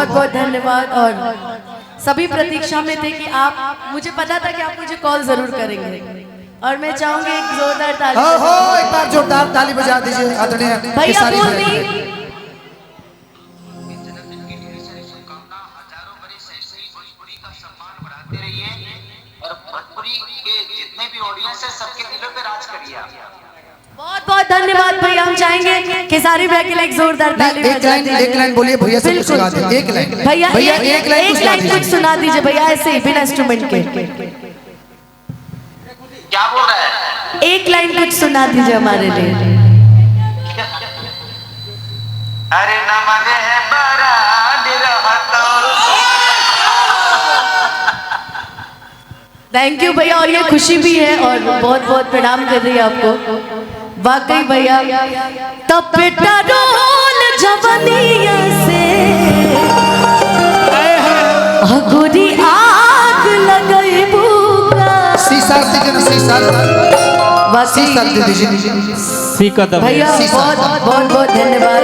बहुत बहुत धन्यवाद। और सभी प्रतीक्षा में थे कि आप, मुझे पता था कि आप मुझे कॉल जरूर करेंगे और मैं चाहूंगी एक जोरदार ताली। एक बार जोरदार ताली बजा दीजिए आदरणीय भैया बोल दी। बहुत बहुत धन्यवाद भैया। हम चाहेंगे खेसारी भैया के लिए एक जोरदार ताली बजा दीजिए। एक लाइन बोलिए भैया से कुछ सुना दीजिए। एक लाइन भैया एक लाइन कुछ सुना दीजिए भैया, ऐसे ही बिना इंस्ट्रूमेंट के। क्या बोल रहा है? एक लाइन कुछ सुना दीजिए हमारे लिए। अरे नमक है बड़ा थैंक यू भैया। और ये खुशी भी है और बहुत बहुत प्रणाम कर रही है आपको। वाकई भैया तब बेटा रोल जवनिया से अगोरी आग लगई भूखा सीसा दीजिए ना, सीसा दीजिए भैया। बहुत बहुत धन्यवाद,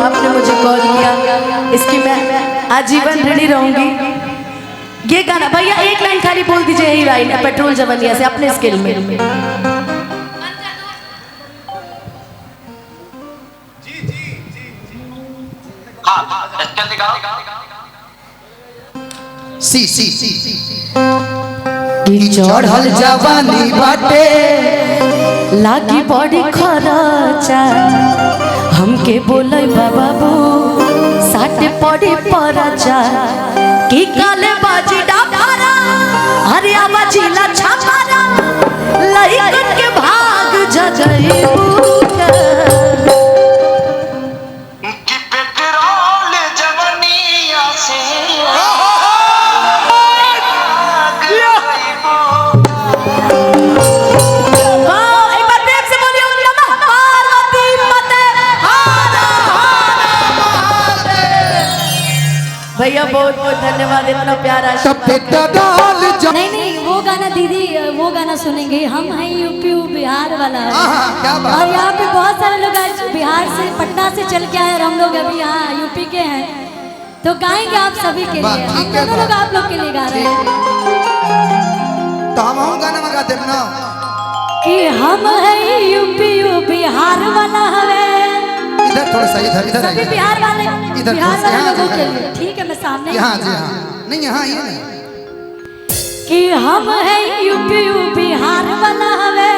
आपने मुझे कॉल किया, इसकी मैं आजीवन ऋणी रहूंगी। ये गाना भैया एक लाइन खाली बोल दीजिए, यही लाइन है पेट्रोल जवनिया से अपने स्किल में। की चढ़ल जवानी बाटे लागी बड़ी खरचा, हमके बोले बाबू साटे पड़ी परचा की काले बाजी डाफारा अरे आवाजी ला छापारा लइकन के भाग जजई कि पेट्रोल जवनिया से भैया बहुत बहुत धन्यवाद, इतना प्यारा। नहीं वो गाना दीदी, वो गाना सुनेंगे। हम हैं यूपी बिहार वाला, क्या बात। और यहाँ पे बहुत सारे लोग आज बिहार से पटना से चल के आए और हम लोग अभी यहाँ यूपी के हैं, तो गाएंगे आप सभी के लिए। हम दोनों लोग आप लोग के लिए गा रहे हैं। तो हम गाना में गाते ना कि हम हैं यूपी बिहार वाला हवे। इधर थोड़ा सा, इधर सभी बिहार वाले, इधर बिहार वाले लोगों के लिए। ठीक है, मैं सामने यहाँ जी, हाँ नहीं, यहाँ ये नहीं कि हम हैं यूपी बिहार वाला हवे,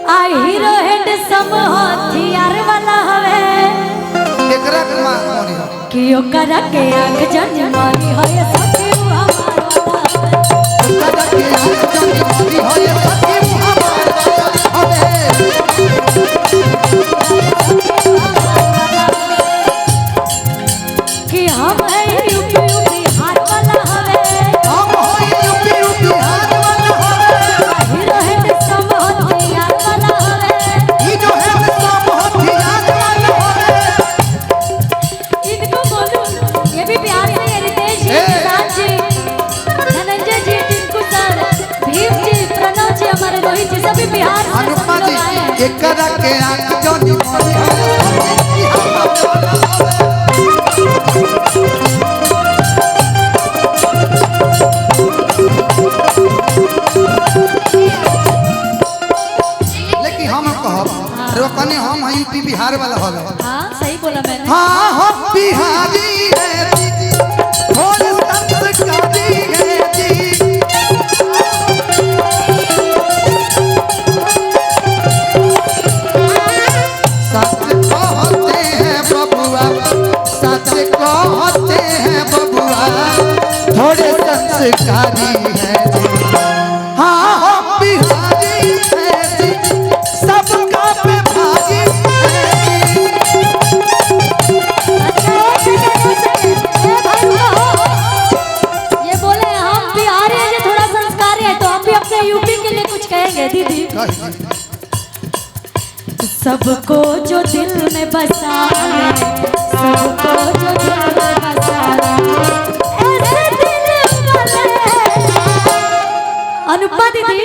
आ हीरो हैंडसम हथियार वाला हवे, एकरा के मारी हो कि ओकरा के आंख जन मारी हो ये सखी हमार वाला, ओकरा के आंख जन मारी हो ये सखी हमार वाला कि हम हैं यूपी बिहार वाला हवे, हम हो यूपी बिहार वाला हवे, हीरो हैंडसम हथियार वाला हवे, ये जो है सब हथियार वाला हवे। इनको बोलूं ये भी बिहार से है, रितेश जी, किसान जी, धनंजय जी, टिंकू सर, भीम जी, प्रणव जी, हमारे रोहित जी, सभी बिहार से अनुपमा सब लोग आए हैं। जी एकरा के आंख जन मारी हो ये हमार वाला हवे। लेकिन हम कहब रोकने हम हैं यूपी बिहार वाला हो गए। हाँ सही बोला मैंने। हाँ हम बिहारी है दीदी और संस्कारी है जी, सच कहते हैं बबुआ, सच कहते हैं बबुआ थोड़े संस्कारी है जी। हाँ हम बिहारी है जी, सबका पे भारी है जी। ये बोले हम बिहारी हैं, ये थोड़ा संस्कारी है, तो हम भी अपने यूपी के लिए कुछ कहेंगे दीदी। सबको जो दिल में बसा ले, सबको जो दिल में बसा ले, ऐसे दिल वाले। अनुपमा दीदी,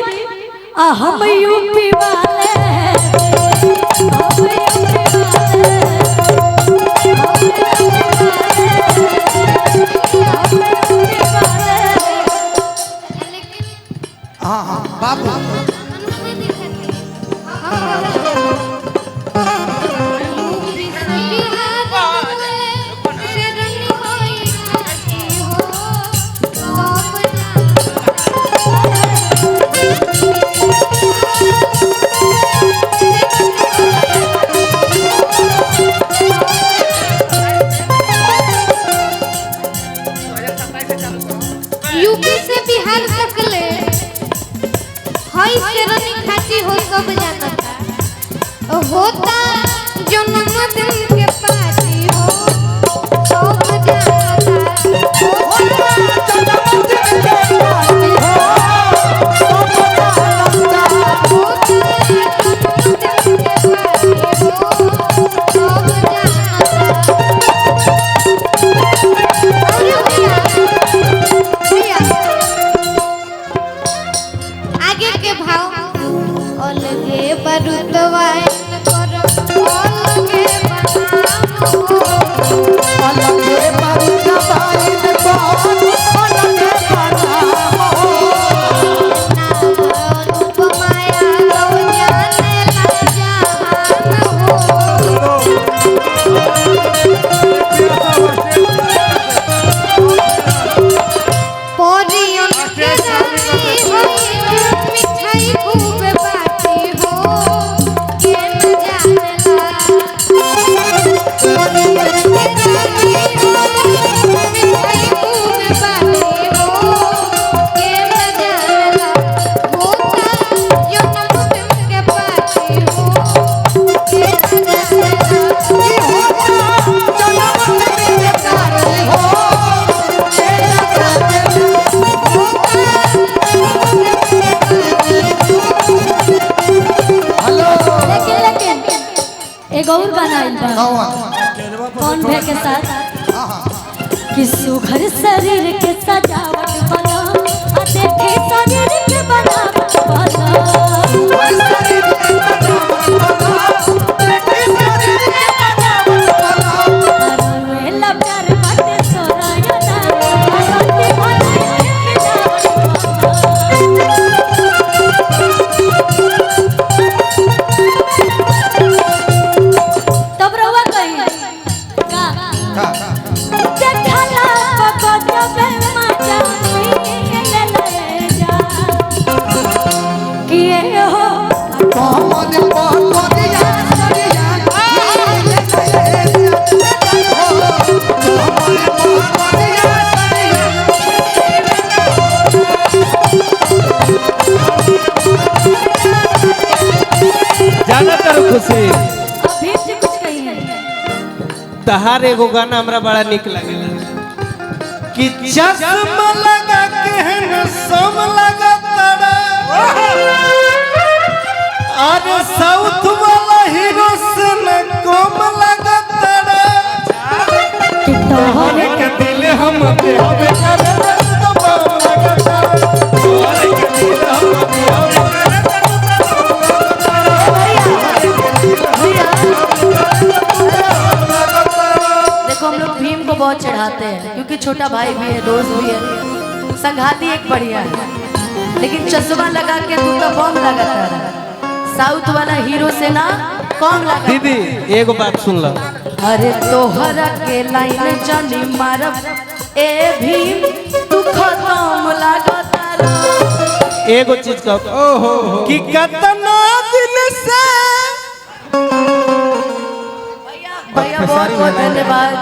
हम यूपी वाले, हम यूपी वाले, हम यूपी वाले। होता जन्मदिन के पार्टी हो सब जाता होता जन्मदिन के पार्टी हो सब जानता होता जन्मदिन के पार्टी हो सब जाता भैया आगे के भाव अलगे बरुदवाइन कर अलगे बनाम हो अलगे बरुदवाइन कर अलगे बनाम हो अनुपमाया गौ जाने ला जहान हो परियन के रानी होई मिठाई खूब बाटी हो के न जानेला परियन के रानी होई मिठाई खूब बाटी हो के न जानेला होता जन्मदिन के पार्टी हो के न जानेला की होता जन्मदिन के पार्टी हो के न जानता हेलो लेकिन एक और गाना आइल बा कौन भे के साथ कि सुघर शरीर के सजावट बना आ देखे शरीर के बनावट बना वेला प्यार बाटे सोरायना आरती बनाए तब रवा कही का देखला बगत बे माचा ले ले जा किए हो कौन पहनिया सरिया ले कौन पहनिया जाना तर खुशी अभी से कुछ कही है तहार एगो गाना हमरा बड़ा निक लगेला कि चश्मा लगा के है सम लगा तड़ा अरे साउथ वाला हीरो से न कम लगा तड़ा कि तोहरे के दिल हम पे हवे करे तो बम लगा तड़ा तोहरे के दिल हम पे हवे देखो हम लोग भीम को बहुत चढ़ाते हैं क्योंकि छोटा भाई भी है, दोस्त भी है, संघाती एक बढ़िया है। लेकिन चश्मा लगा के तू तो बम लगाता है, साउथ वाला हीरो से ना कौन लगा। दीदी एगो बात सुन लो अरे तोहरा के लाइन जानी मारब ए भीम तू खत्म लागता रे। एगो चीज का ओहो कि कितना दिन से भैया बहुत बहुत धन्यवाद।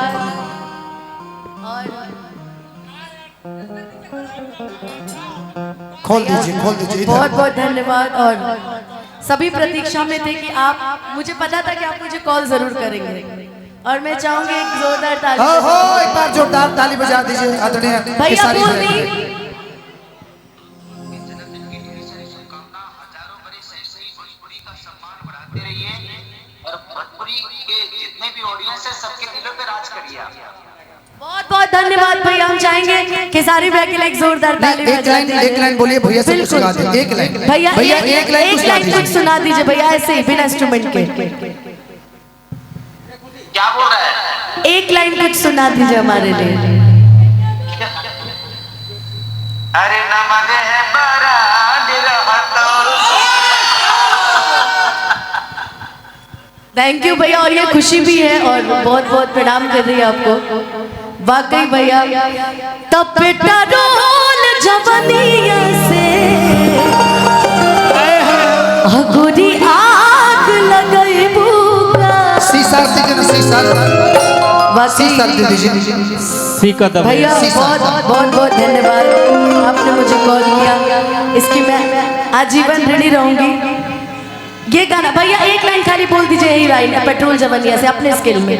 खोल दीजिए इधर। बहुत बहुत धन्यवाद। और सभी प्रतीक्षा में थे कि आप, मुझे पता था कि आप मुझे कॉल जरूर करेंगे और मैं चाहूंगी एक जोरदार ताली। हो एक बार जोरदार ताली बजा दीजिए आदरणीय भैया खेसारी बोल भाई। दी हजारों बरस ऐसे ही भोजपुरी का सम्मान बढ़ाते रहिए और भोजपुरी के जितने भी ऑडियंस है सबके दिलों पे राज करिए आप। बहुत बहुत धन्यवाद भैया। हम चाहेंगे खेसारी भैया के लिए एक जोरदार ताली बजा दीजिए। एक लाइन बोलिए भैया से कुछ गा दे। एक लाइन भैया एक लाइन कुछ गा कुछ दीजिए। सुना दीजिए भैया, ऐसे ही बिना इंस्ट्रूमेंट के क्या बोल रहा है? एक लाइन कुछ सुना दीजिए हमारे लिए। अरे नमक है बराड रहतो। थैंक यू भैया। और ये खुशी भी है और बहुत बहुत प्रणाम कर रही है आपको। वाकई भैया तब बेटा रोल जवनिया से अगोरी आग लगई बुका। सीसर दीजिए ना सीसर दे दीजिए। सीका दब भैया बहुत बहुत बहुत धन्यवाद, आपने मुझे कॉल किया, इसकी मैं आजीवन ऋणी रहूंगी। ये गाना भैया एक लाइन खाली बोल दीजिए यही लाइन पेट्रोल जवनिया से अपने स्किल में।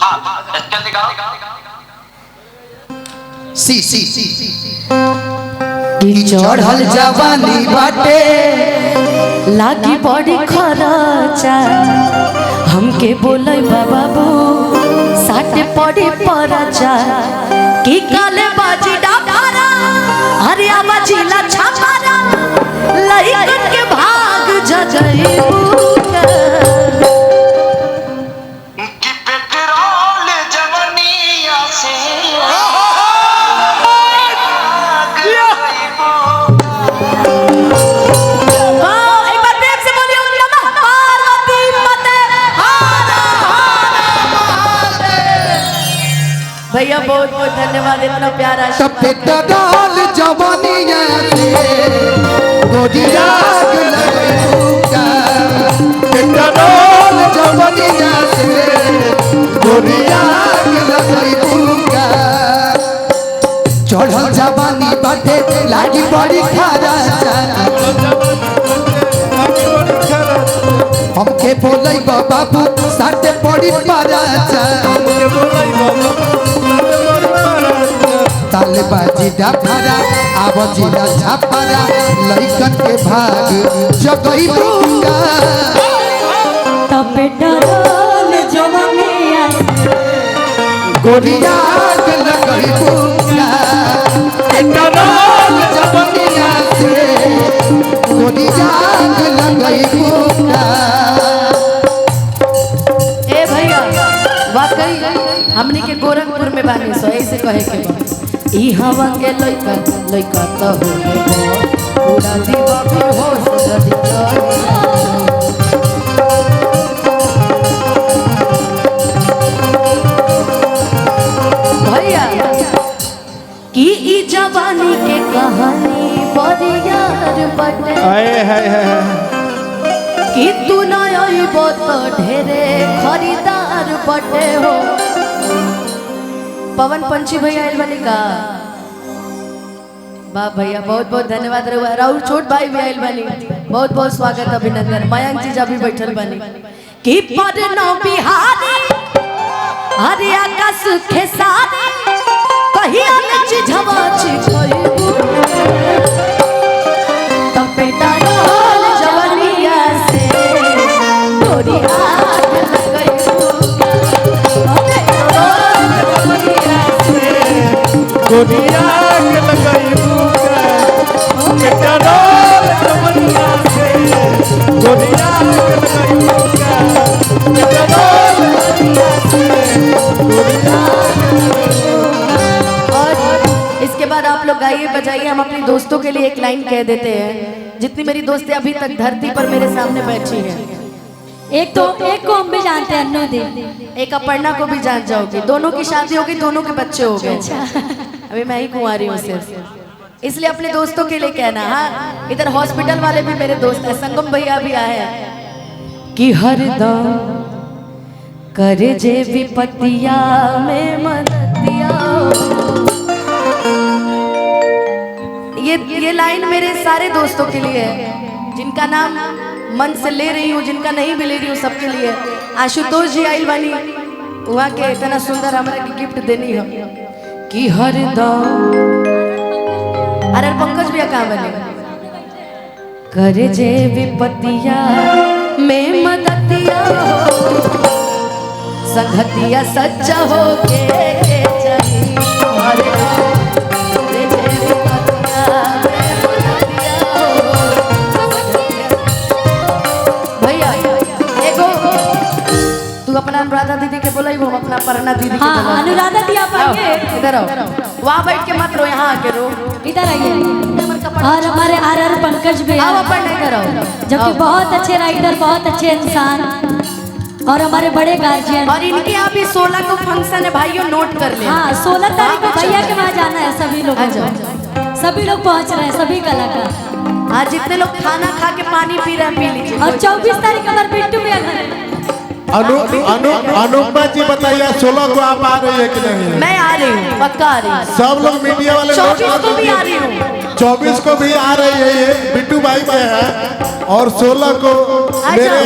हाँ जल्दी गाओ। सी कि चढ़ल जवानी बाटे लागी बड़ी खरचा हमके बोलै बाबू साटे पड़ी परचा की काले बाजी डापारा अरे आवाजीला छापारा लइकन के भाग जजई कि पेट्रोल जवनिया से एक बार प्रेम से बोलिए नमः पार्वती माते भैया बहुत बहुत धन्यवाद इतना प्यारा पेट्रोल जवानिया से गोरिया पेट्रोल जवानिया से गोरिया चढ़ल जवानी बाटे लागी बड़ी खराचा हमके बोलै बाबू साथे पड़ी पराचा ताले बाजी डाफारा आवाजीला छापारा लइकन के भाग जगई बुका पेट्रोल जवनिया गोरिया लगई बुका पेट्रोल जवनिया से गोरिया लगई बुका। ए भैया वाकई हमने के गोरखपुर में बानी सो ऐसे कहे के बा। ई हवा के लइका तो हो गए पूरा दीवा भी हो सदी भैया की ई जवानी के कहानी बड़ी यार बटे कि तू न आइबो तो ढेरे खरीदार बटे हो। पवन पंछी भैया आइल बनी का वाह भैया बहुत बहुत धन्यवाद राहुल छोट भाई भी आइल बनी बहुत बहुत स्वागत अभिनंदन मयंक जी भी बैठल बनी कि पर नो बिहारी हरे आकाश खेसारी कहिया नच झवाच खइबू तो बेटा रोल जवनिया से तोरी आग लगइबू जवनिया से गोरिया लगइबू पेट्रोल जवनिया से गोरिया लगइबू पेट्रोल जवनिया से गोरिया। और इसके बाद आप लोग गाइए बजाइए हम अपने दोस्तों के लिए एक लाइन कह देते हैं जितनी मेरी दोस्तें अभी तक धरती पर मेरे सामने बैठी हैं। एक को हम भी जानते हैं अन्नू दी एक अपर्णा को भी जान जाओगी दोनों की शादी होगी दोनों के बच्चे हो गए अभी मैं ही कुंवारी हूँ सिर्फ इसलिए अपने दोस्तों के लिए कहना। हाँ इधर हॉस्पिटल वाले भी मेरे दोस्त हैं संगम भैया भी आए हैं कि हरदम करे जे विपत्तिया में मदतिया ये लाइन मेरे सारे दोस्तों के लिए है जिनका नाम मन से ले रही हूँ जिनका नहीं भी ले रही हूँ सबके लिए। आशुतोष जी आइल बानी वहाँ के इतना सुंदर हमारा की गिफ्ट देनी हो कि हरदम अरे पंकज भैया कहाँ बने करे जे विपत्तिया में मदतिया हो संगतिया सच्चा हो के चाहिए अरे करे जे विपत्तिया में मदतिया हो भैया एगो तू अपना अनुराधा दीदी के बोला हम अपना परना दीदी के हाँ बोला अनुराधा दी आप आइए इधर आओ वहाँ बैठ के मत रो यहाँ आके रो इधर आइए और हमारे आर पंकज भी आओ अपन इधर आओ जबकि बहुत अच्छे राइटर बहुत अच्छे इंसान और हमारे बड़े गार्जियन और इनके यहाँ भी 16 को फंक्शन है भाइयों नोट कर ले। हाँ 16 तारीख को भैया के वहाँ जाना है सभी लोग सभी लोग पहुँच रहे हैं सभी कलाकार आज जितने लोग खाना खा के पानी पी रहे हैं पी लीजिए और 24 तारीख हमारे बिट्टू भैया घर है अनुपमा जी बताइए 16 को आप आ रही है कि नहीं? मैं आ रही हूँ, पक्का आ रही हूँ। सब लोग मीडिया वाले 24 को भी आ रही हूँ। 24 को भी आ रही है, ये बिट्टू भाई के है, और 16 को मेरे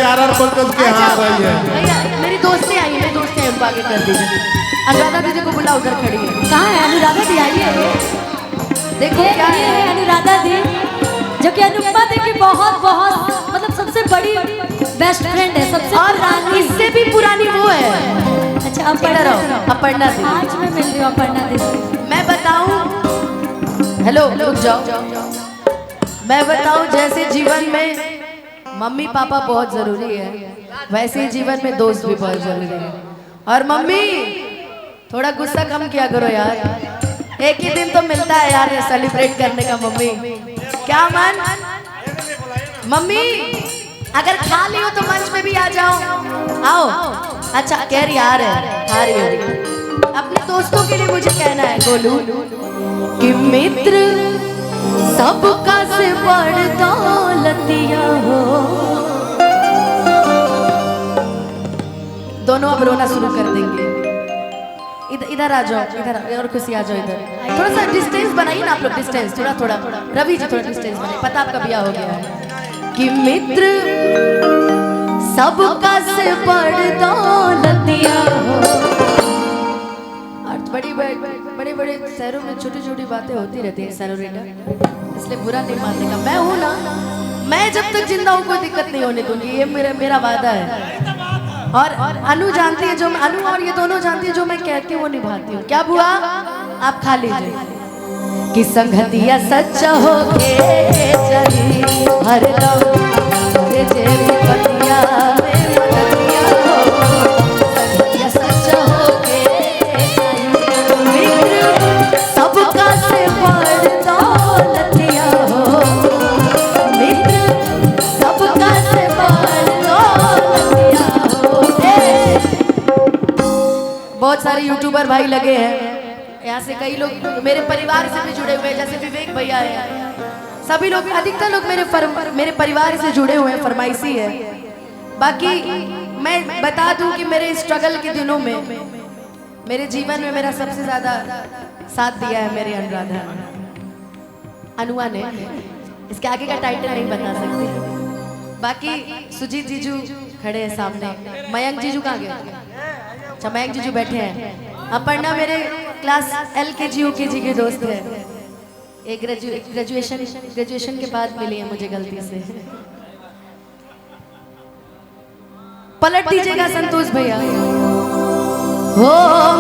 RR पंकज के यहाँ आ रही है। भैया मेरी दोस्तें आई हैं, मेरी दोस्तें हैं, उनको आगे कर दीजिए। अनुराधा दीदी को बुला, उधर खड़ी है। कहाँ है अनुराधा दी? आइए। देखो ये क्या ये है अनुराधा दी, जो कि अनुपमा दी की बहुत बहुत मतलब सबसे बड़ी बेस्ट फ्रेंड है, सबसे और पुरानी। इससे भी पुरानी वो है। अच्छा इधर आओ, अपर्णा दी। आज मैं मिल रही हूँ अपर्णा दी से। मैं बताऊं, हेलो रुक जाओ, मैं बताऊं जैसे जीवन में मम्मी पापा बहुत जरूरी है, वैसे ही जीवन में दोस्त भी बहुत जरूरी है। और मम्मी थोड़ा गुस्सा कम किया करो यार, एक ही दिन तो मिलता है यार ये सेलिब्रेट करने का। मम्मी क्या मन, मम्मी अगर खा ली हो तो मंच में भी आ जाओ, आओ। अच्छा कह रही आ रही हो। अपने दोस्तों के लिए मुझे कहना है गोलू कि मित्र सबका से बड़ दौलतिया हो। दोनों अब रोना शुरू कर देंगे। इधर आ जाओ, इधर और खुशी आ जाओ। इधर थोड़ा सा डिस्टेंस बनाइए ना आप लोग, डिस्टेंस थोड़ा रवि जी थोड़ा डिस्टेंस बनाइए, पता आपका ब्याह हो गया है। कि मित्र सबका से बड़ दौलतिया हो। और बड़े बड़े शहरों में छोटी छोटी बातें होती रहती है सैलोरेटा, इसलिए बुरा नहीं मानने का। मैं हूँ ना, मैं जब तक जिंदा हूँ कोई दिक्कत नहीं होने दूंगी, ये मेरा वादा है। और अनु जानती है, जो अनु और ये दोनों जानती है, जो मैं कहती हूँ वो निभाती हूँ। क्या बुआ आप खा लीजिए। कि संगतिया सच्चा हो के चली हर दम रे जेरी पतिया में मदतिया हो। संगतिया सच्चा हो के मित्र सबका से बड़ दौलतिया हो। मित्र सबका से बड़ दौलतिया हो। बहुत सारे यूट्यूबर भाई लगे हैं यहाँ से, कई लोग मेरे परिवार से भी जुड़े हुए हैं, जैसे विवेक भैया है। सभी लोग, अधिकतर लोग मेरे परिवार से जुड़े हुए हैं, फरमाइशी है। बाकी मैं बता दूं कि मेरे स्ट्रगल के दिनों में मेरे जीवन में मेरा सबसे ज्यादा साथ दिया है मेरी अनुराधा अनुआ ने। इसके आगे का टाइटल नहीं बता सकते। बाकी सुजीत जीजू खड़े हैं सामने, मयंक जीजू कहाँ गए? अच्छा मयंक जीजू बैठे हैं। अपर्णा मेरे क्लास LKG UKG के दोस्त है। एक ग्रेजुएशन के बाद मिली है मुझे गलती से। पलट दीजिएगा संतोष भैया। हो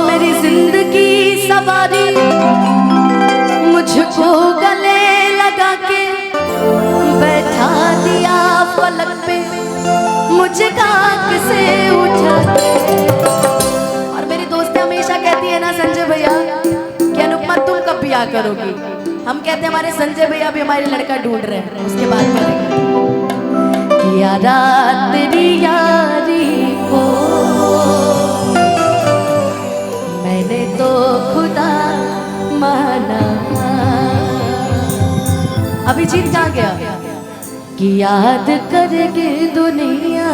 मेरी जिंदगी सवारी मुझको गले लगा के बैठा दिया पलक पे, मुझे काक से उठा के। और मेरी दोस्तें हमेशा कहती है ना संजय भैया कि अनुपमा तुम कब ब्याह करोगी? हम कहते हैं हमारे संजय भैया भी हमारे लड़का ढूंढ रहे हैं, उसके बाद करेंगे। किया रात तेरी यारी को मैंने तो खुदा माना। अभी जीत कहाँ गया? कि याद करेगी दुनिया।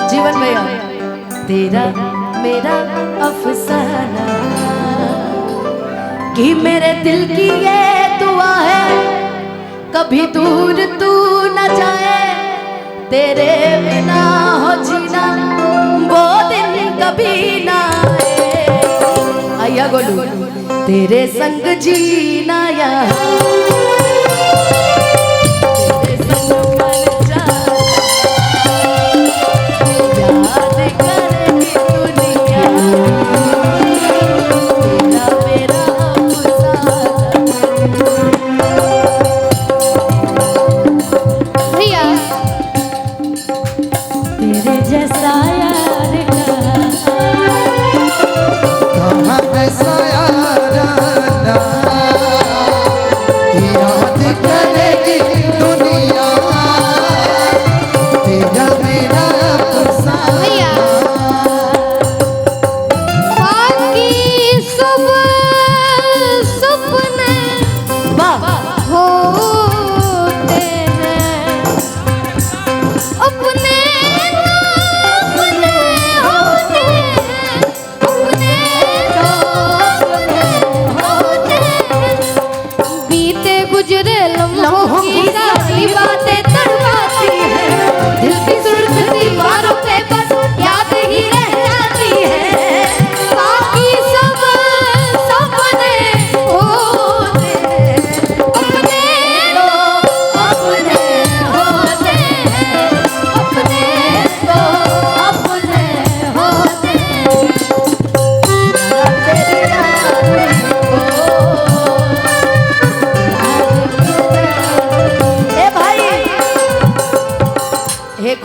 जीवन भैया तेरा मेरा अफसाना, कि मेरे दिल की ये दुआ है कभी दूर तू न जाए, तेरे बिना हो जीना वो दिन कभी ना आए। आया गोलू तेरे संग जीना यहाँ, तेरे संग मर जाए, याद करेगी दुनिया तेरा मेरा अफसाना। भैया तेरे जैसा यार कहाँ ऐसा याराना, याद करेगी दुनिया तेरा मेरा अफसाना। भैया बाकी सब सपने होते हैं, अपने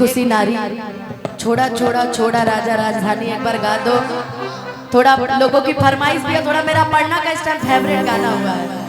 खुशी नारी, छोड़ा छोड़ा छोड़ा राजा राजधानी, एक बार गा दो। थोड़ा लोगों की फरमाइश भी है, थोड़ा मेरा पढ़ना का इस टाइम फेवरेट गाना हुआ है।